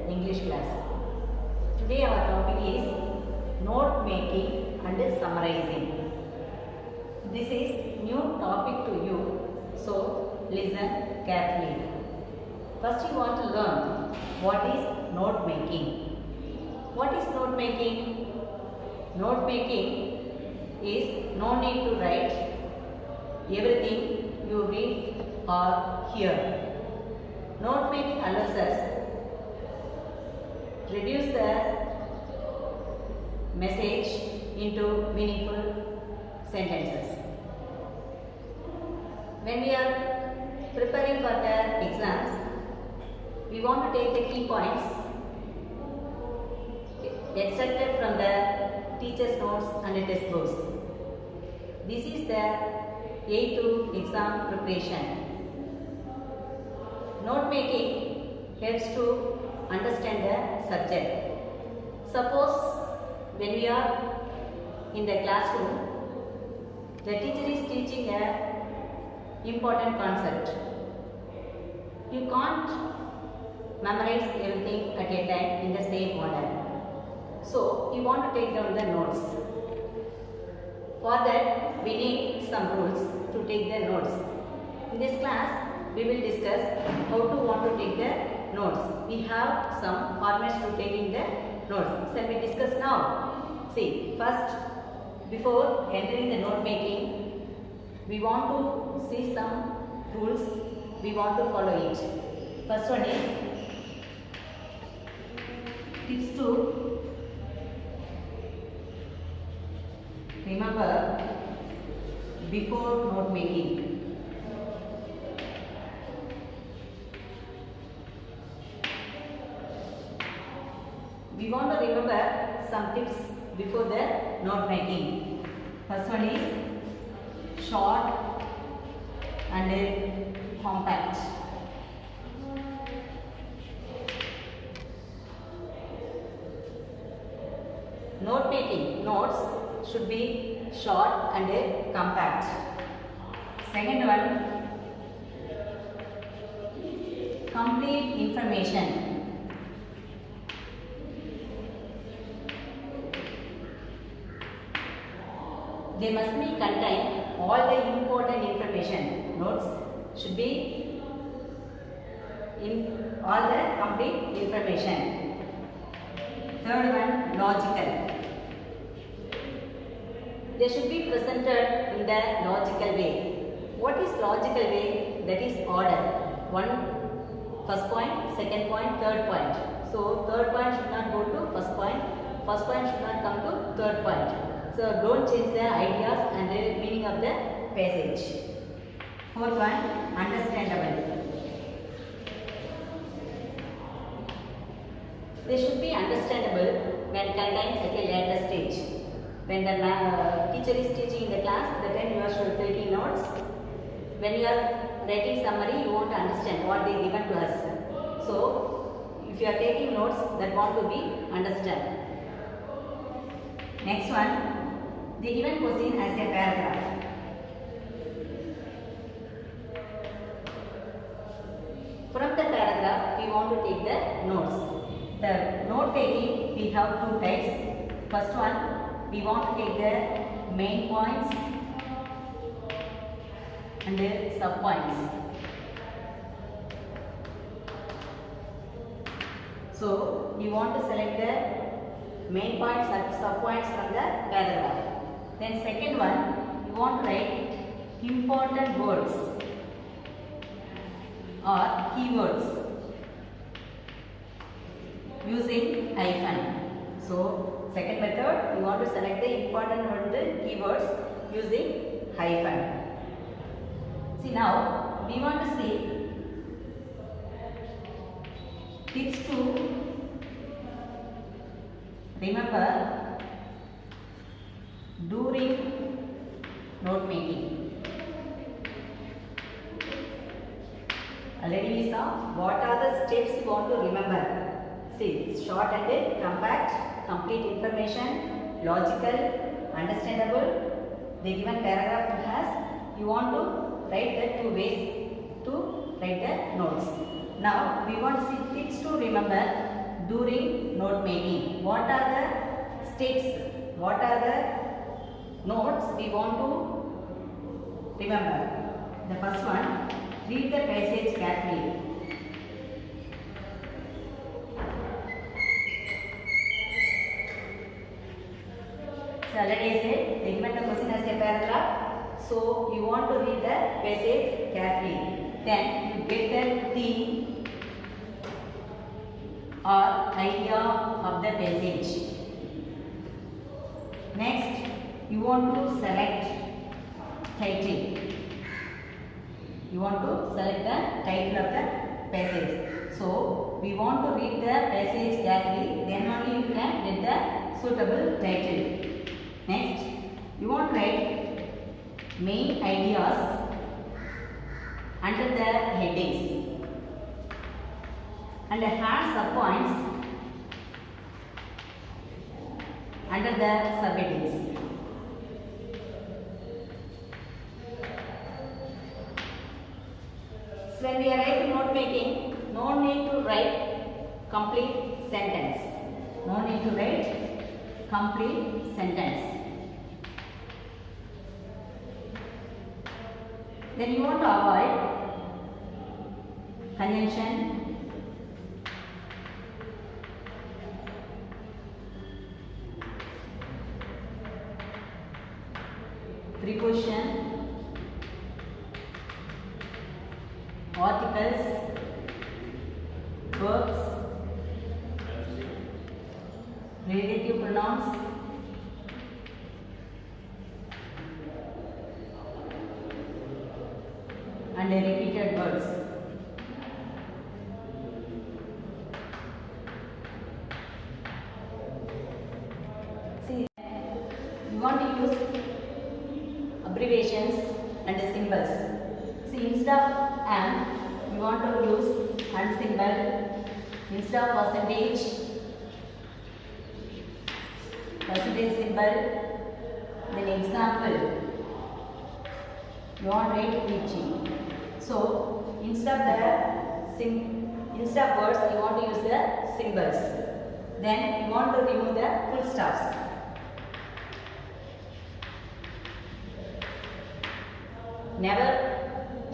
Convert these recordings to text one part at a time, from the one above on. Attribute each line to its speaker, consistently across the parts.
Speaker 1: English class. Today our topic is note making and summarizing. This is new topic to you, so listen carefully. First you want to learn what is note making. What is note making? Note making is no need to write everything you read or hear. Note making allows us reduce the message into meaningful sentences. When we are preparing for the exams, we want to take the key points extracted from the teacher's notes and test books. This is the aid to exam preparation. Note making helps to understand the subject. Suppose when we are in the classroom, the teacher is teaching a important concept. You can't memorize everything at a time in the same order. So you want to take down the notes. For that we need some rules to take the notes. In this class we will discuss how to want to take the notes. We have some formats to taking the notes. Shall we discuss now? See, first before entering the note making, we want to see some rules. We want to follow it. First one is tips to remember before note making. We want to remember some tips before the note making. First one is short and compact. Note making notes should be short and compact. Second one, complete information. They must be contain all the important information. Notes should be in all the complete information. Third one, logical. They should be presented in the logical way. What is logical way? That is order. First point, second point, third point. So third point should not go to first point. First point should not come to third point. So don't change the ideas and the meaning of the passage. Fourth one, understandable. They should be understandable when contained at a later stage. When the teacher is teaching in the class, at the time you are taking notes. When you are writing summary, you want to understand what they given to us. So if you are taking notes, that want to be understand. Next one. The given question as a paragraph. From the paragraph, we want to take the notes. The note taking, we have two types. First one, we want to take the main points and the sub points. So, we want to select the main points and sub points from the paragraph. Then second one, you want to write important words or keywords using hyphen. So second method, you want to select the important word, keywords using hyphen. See now, we want to see tips to remember during note making. Already we saw what are the steps you want to remember. See, short and compact, complete information, logical, understandable. The given paragraph has, you want to write the two ways to write the notes. Now we want to see tips to remember during note making. What are the steps? What are the notes we want to remember? The first one, read the passage carefully. So already I said, they given the question as a paragraph. So you want to read the passage carefully. Then you get the theme or idea of the passage. Next, you want to select title. You want to select the title of the passage. So we want to read the passage carefully. Then only you can get the suitable title. Next, you want to write main ideas under the headings and add subpoints under the subheadings. So when we are writing note making, no need to write complete sentence. No need to write complete sentence. Then you want to avoid conjunction, preposition, articles, verbs, relative pronouns, and repeated words. See, you want to use abbreviations and symbols. See, instead of and, we want to use and symbol. Instead of percentage symbol. Then example, you want to write teaching. So instead of words, you want to use the symbols. Then you want to remove the full stops. Never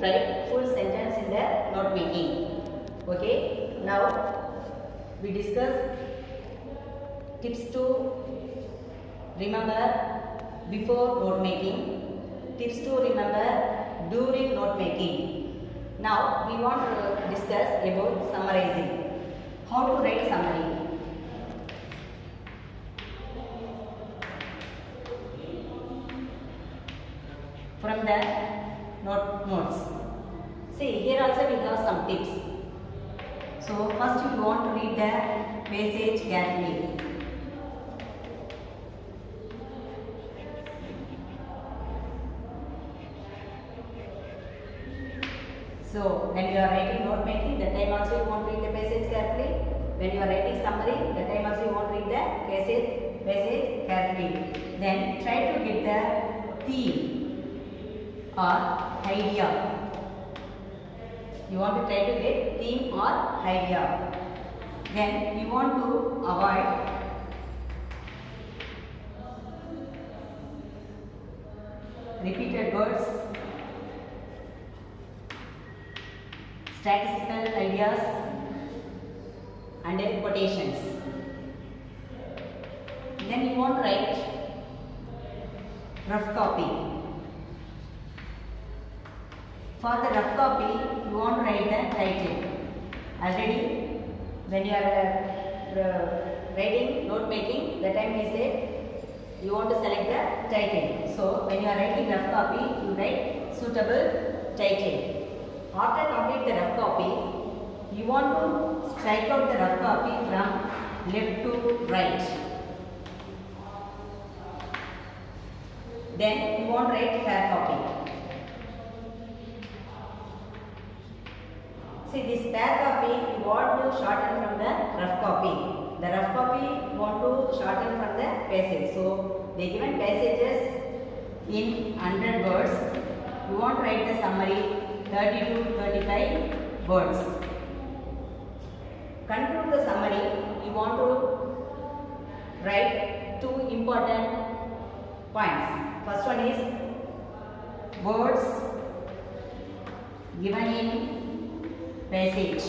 Speaker 1: write full sentence in the note making. Okay. Now we discuss tips to remember before note making, tips to remember during note making. Now we want to discuss about summarizing. How to write summary. From the notes. See, here also we have some tips. So first you want to read the passage carefully. So when you are writing note making, that time also you want to read the passage carefully. When you are writing summary, that time also you want to read the passage carefully. Then try to get the theme or idea. You want to try to get theme or idea. Then you want to avoid repeated words, statistical ideas, and quotations. Then you want to write rough copy. For the rough copy, you want to write the title. Already, when you are writing note making, that time we said you want to select the title. So when you are writing rough copy, you write suitable title. After complete the rough copy, you want to strike out the rough copy from left to right. Then you want to write fair copy. See, this fair copy you want to shorten from the rough copy. The rough copy you want to shorten from the passage. So they given passages in 100 words. You want to write the summary 30 to 35 words. Conclude the summary. You want to write two important points. First one is words given in passage.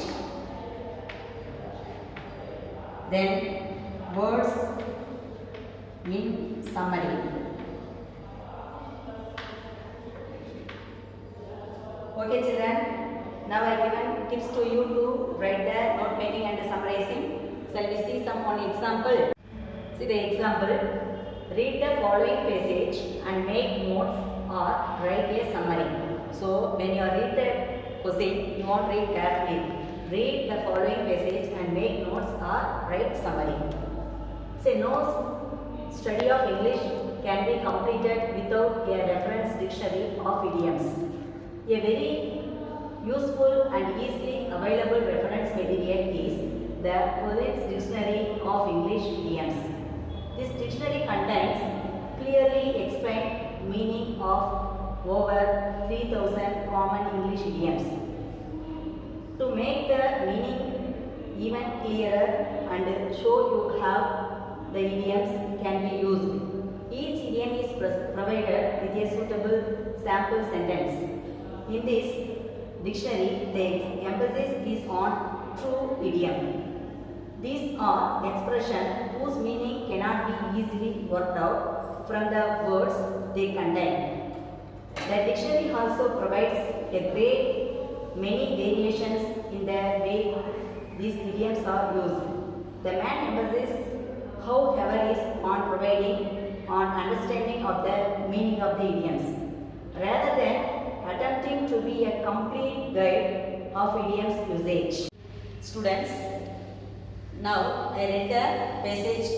Speaker 1: Then words in summary. Okay children, now I given tips to you to write the note making and summarizing. Shall we see some one example? See the example. Read the following passage and make notes or write a summary. So when you read the question, you want to read carefully. Read the following passage and make notes or write summary. Say no study of English can be completed without a reference dictionary of idioms. A very useful and easily available reference material is the Collins Dictionary of English Idioms. This dictionary contains clearly explained meaning of over 3000 common English idioms. To make the meaning even clearer and show you how the idioms can be used, each idiom is provided with a suitable sample sentence. In this dictionary, the emphasis is on true idiom. These are expressions whose meaning cannot be easily worked out from the words they contain. The dictionary also provides a great many variations in the way these idioms are used. The main emphasis, however, is on providing on understanding of the meaning of the idioms, rather than attempting to be a complete guide of idioms usage. Students, now I read the passage.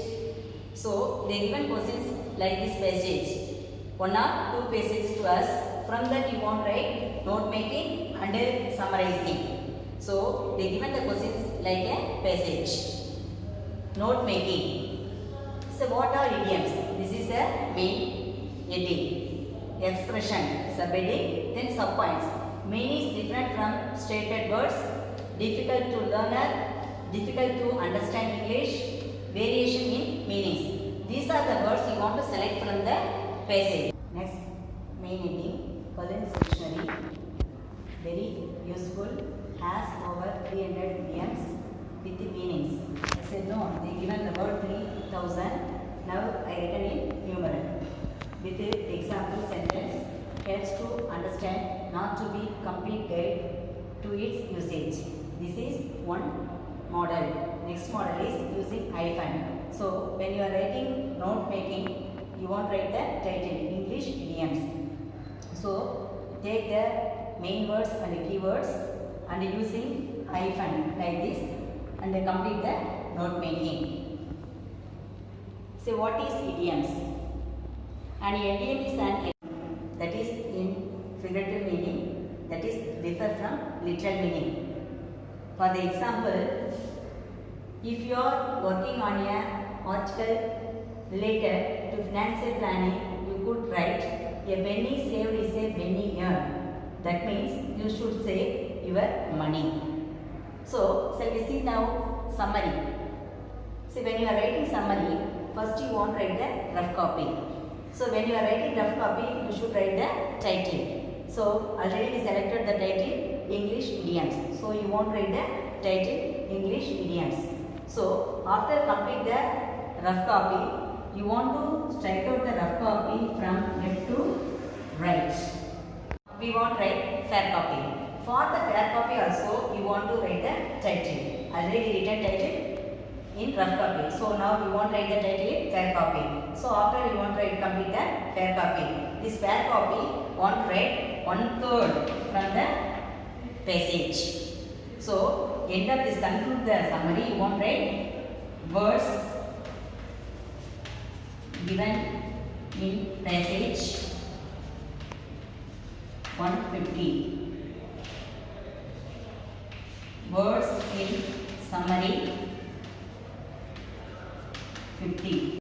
Speaker 1: So they given questions like this passage. One or two passages to us. From that you want to write note making and summarizing. So they given the questions like a passage. Note making. So what are idioms? This is a main heading. Expression, subheading, then subpoints. Main is different from stated words, difficult to learner, difficult to understand English, variation in meanings. These are the words you want to select from the passage. Next, main heading, Collins Dictionary, very useful, has over 300 idioms with the meanings. I said no, they given the word 3000, now I written in numeral. With the example sentence, helps to understand, not to be complete guide to its usage. This is one model. Next model is using hyphen. So when you are writing note making, you want to write the title English idioms. So take the main words and the keywords and using hyphen like this and complete the note making. So what is idioms? An idiom is an that is in figurative meaning, that is differ from literal meaning. For the example, if you are working on an article related to financial planning, you could write a penny saved is a penny earned. That means you should save your money. So shall we see now summary. See, when you are writing summary, first you want to write the rough copy. So when you are writing rough copy, you should write the title. So already we selected the title English idioms. So you want to write the title English idioms. So after complete the rough copy, you want to strike out the rough copy from left to right. We want to write fair copy. For the fair copy also, you want to write the title. Already written title in rough copy. So now you want to write the title in fair copy. So after you want to write complete the fair copy. This fair copy want to write 1/3 from the passage. So end of this conclude the summary. You want to write words given in passage 150. Words in summary 50.